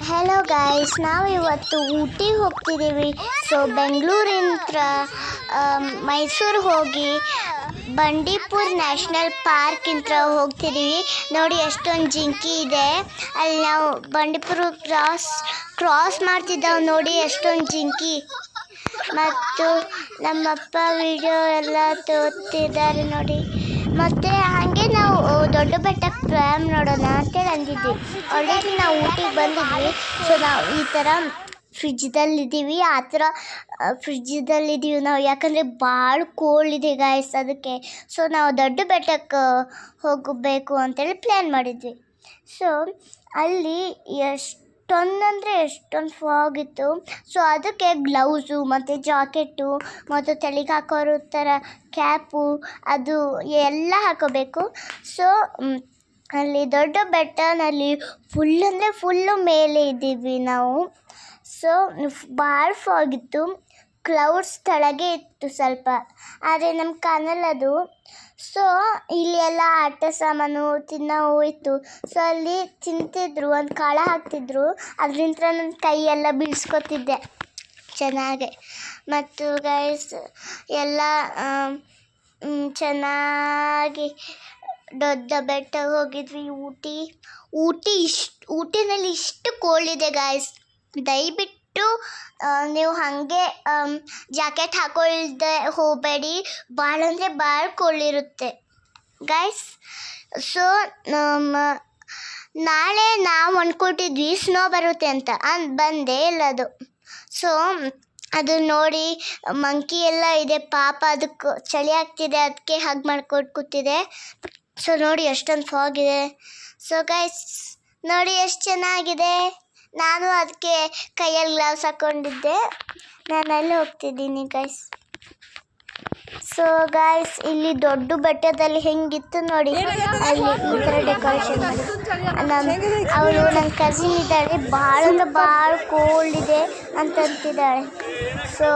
Hello guys, ನಾವು ಇವತ್ತು ಊಟಿಗೆ ಹೋಗ್ತಿದ್ದೀವಿ. So ಬೆಂಗಳೂರಿಂತ್ರ Mysuru ಹೋಗಿ ಬಂಡೀಪುರ್ ನ್ಯಾಷನಲ್ ಪಾರ್ಕ್ ಇಂತ್ರ ಹೋಗ್ತಿದ್ದೀವಿ. ನೋಡಿ ಎಷ್ಟೊಂದು ಜಿಂಕಿ ಇದೆ ಅಲ್ಲಿ. ನಾವು ಬಂಡೀಪುರ ಕ್ರಾಸ್ ಮಾಡ್ತಿದ್ದಾವೆ. ನೋಡಿ ಎಷ್ಟೊಂದು ಜಿಂಕಿ. ಮತ್ತು ನಮ್ಮಪ್ಪ ವಿಡಿಯೋ ಎಲ್ಲ ತೋರ್ತಿದ್ದಾರೆ ನೋಡಿ. ಮತ್ತು ಹಾಗೆ ನಾವು ದೊಡ್ಡ ಬೆಟ್ಟಕ್ಕೆ ಟ್ರಾಮ್ ನೋಡೋಣ ಅಂತೇಳಿ ಅಂದಿದ್ವಿ. ಆಲ್ರೆಡಿ ನಾವು ಊಟಿಗೆ ಬಂದಿದ್ವಿ. ಸೊ ನಾವು ಈ ಥರ ಫ್ರಿಜ್ದಲ್ಲಿದ್ದೀವಿ. ಆ ಥರ ಫ್ರಿಜ್ದಲ್ಲಿದ್ದೀವಿ ನಾವು, ಯಾಕಂದರೆ ಭಾಳ ಕೋಲ್ಡ್ ಇದೆ ಗಾಯ್ಸ್, ಅದಕ್ಕೆ. ಸೊ ನಾವು ದೊಡ್ಡ ಬೆಟ್ಟಕ್ಕೆ ಹೋಗಬೇಕು ಅಂತೇಳಿ ಪ್ಲ್ಯಾನ್ ಮಾಡಿದ್ವಿ. ಸೊ ಅಲ್ಲಿ ಎಷ್ಟೊಂದು ಫಾಗ್ ಇತ್ತು. ಸೊ ಅದಕ್ಕೆ ಗ್ಲೌಸು ಮತ್ತು ಜಾಕೆಟು ಮತ್ತು ತಲೆಗೆ ಹಾಕೋರು ಥರ ಕ್ಯಾಪು ಅದು ಎಲ್ಲ ಹಾಕೋಬೇಕು. ಸೊ ಅಲ್ಲಿ ದೊಡ್ಡ ಬೆಟ್ಟನಲ್ಲಿ ಫುಲ್ಲು ಮೇಲೆ ಇದ್ದೀವಿ ನಾವು. ಸೊ ಭಾಳ ಫಾಗ್ ಇತ್ತು. ಕ್ಲೌಡ್ಸ್ ಕೆಳಗೆ ಇತ್ತು ಸ್ವಲ್ಪ, ಆದರೆ ನಮ್ಗೆ ಕಾಣಲ್ಲದು. ಸೊ ಇಲ್ಲಿ ಎಲ್ಲ ಆಟ ಸಾಮಾನು ತಿನ್ನೋವು ಇತ್ತು. ಸೊ ಅಲ್ಲಿ ತಿಂತಿದ್ರು, ಒಂದು ಕಾಳ ಹಾಕ್ತಿದ್ರು. ಅದರಿಂದ ನನ್ನ ಕೈಯೆಲ್ಲ ಬೀಳ್ಸ್ಕೊತಿದ್ದೆ ಚೆನ್ನಾಗೆ. ಮತ್ತು ಗೈಸ್ ಎಲ್ಲ ಚೆನ್ನಾಗಿ ದೊಡ್ಡ ಬೆಟ್ಟಕ್ಕೆ ಹೋಗಿದ್ವಿ. ಊಟಿನಲ್ಲಿ ಇಷ್ಟು ಕೋಲ್ಡ್ ಇದೆ ಗಾಯ್ಸ್. ದಯವಿಟ್ಟು ನೀವು ಹಾಗೆ ಜಾಕೆಟ್ ಹಾಕೊಳ್ದೆ ಹೋಗಬೇಡಿ, ಭಾಳ ಅಂದರೆ ಭಾಳ ಕೋಲ್ಡ್ ಇರುತ್ತೆ ಗೈಸ್. ಸೊ ನಾಳೆ ನಾವು ಅಂದ್ಕೊಟ್ಟಿದ್ವಿ ಸ್ನೋ ಬರುತ್ತೆ ಅಂತ, ಬಂದೇ ಇಲ್ಲ ಅದು. ಸೊ ಅದು ನೋಡಿ ಮಂಕಿ ಎಲ್ಲ ಇದೆ ಪಾಪ, ಅದಕ್ಕೆ ಚಳಿ ಆಗ್ತಿದೆ, ಅದಕ್ಕೆ ಹಗ್ ಮಾಡ್ಕೊಂಡು ಕೂತಿದೆ. ಸೊ ನೋಡಿ ಎಷ್ಟೊಂದು ಫಾಗ್ ಇದೆ. ಸೊ ಗೈಸ್ ನೋಡಿ ಎಷ್ಟು ಚೆನ್ನಾಗಿದೆ. ನಾನು ಅದಕ್ಕೆ ಕೈಯಲ್ಲಿ ಗ್ಲೌಸ್ ಹಾಕ್ಕೊಂಡಿದ್ದೆ. ನಾನು ಅಲ್ಲಿ ಹೋಗ್ತಿದ್ದೀನಿ ಗೈಸ್. ಸೊ ಗೈಸ್ ಇಲ್ಲಿ ದೊಡ್ಡ ಬೆಟ್ಟದಲ್ಲಿ ಹೆಂಗಿತ್ತು ನೋಡಿ, ಅಲ್ಲಿ ಈ ಥರ ಡೆಕೋರೇಷನ್ ಮಾಡಿ. ಅವಳು ನನ್ನ ಕಸಿನ್ ಇದ್ದಾಳೆ, ಭಾಳ ಅಂದರೆ ಭಾಳ ಕೋಲ್ಡ್ ಇದೆ ಅಂತಿದ್ದಾಳೆ. ಸೊ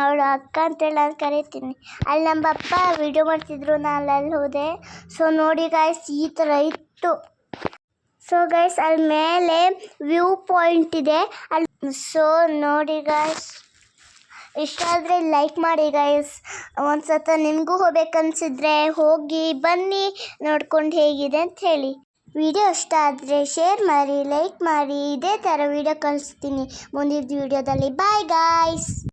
ಅವಳು ಅಕ್ಕ ಅಂತೇಳಿ ನಾನು ಕರಿತೀನಿ. ಅಲ್ಲಿ ನಮ್ಮ ಅಪ್ಪ ವಿಡಿಯೋ ಮಾಡ್ತಿದ್ರು, ನಾನು ಅಲ್ಲಿ ಹೋದೆ. ಸೊ ನೋಡಿ ಗಾಯ್ಸ್ ಈ ಥರ ಇತ್ತು. ಸೊ ಗೈಸ್ ಅಲ್ಲಿ ಮೇಲೆ ವ್ಯೂ ಪಾಯಿಂಟ್ ಇದೆ ಅಲ್ಲಿ. ಸೊ ನೋಡಿ ಗಾಯ್ಸ್, ಇಷ್ಟ ಆದರೆ ಲೈಕ್ ಮಾಡಿ ಗೈಸ್. ಒಂದು ಸತ ನಿಮಗೂ ಹೋಗ್ಬೇಕನ್ಸಿದ್ರೆ ಹೋಗಿ ಬನ್ನಿ, ನೋಡ್ಕೊಂಡು ಹೇಗಿದೆ ಅಂತ ಹೇಳಿ. ವಿಡಿಯೋ ಇಷ್ಟ ಆದರೆ ಶೇರ್ ಮಾಡಿ, ಲೈಕ್ ಮಾಡಿ. ಇದೇ ಥರ ವಿಡಿಯೋ ಕಳಿಸ್ತೀನಿ ಮುಂದಿನ ವಿಡಿಯೋದಲ್ಲಿ. Bye guys.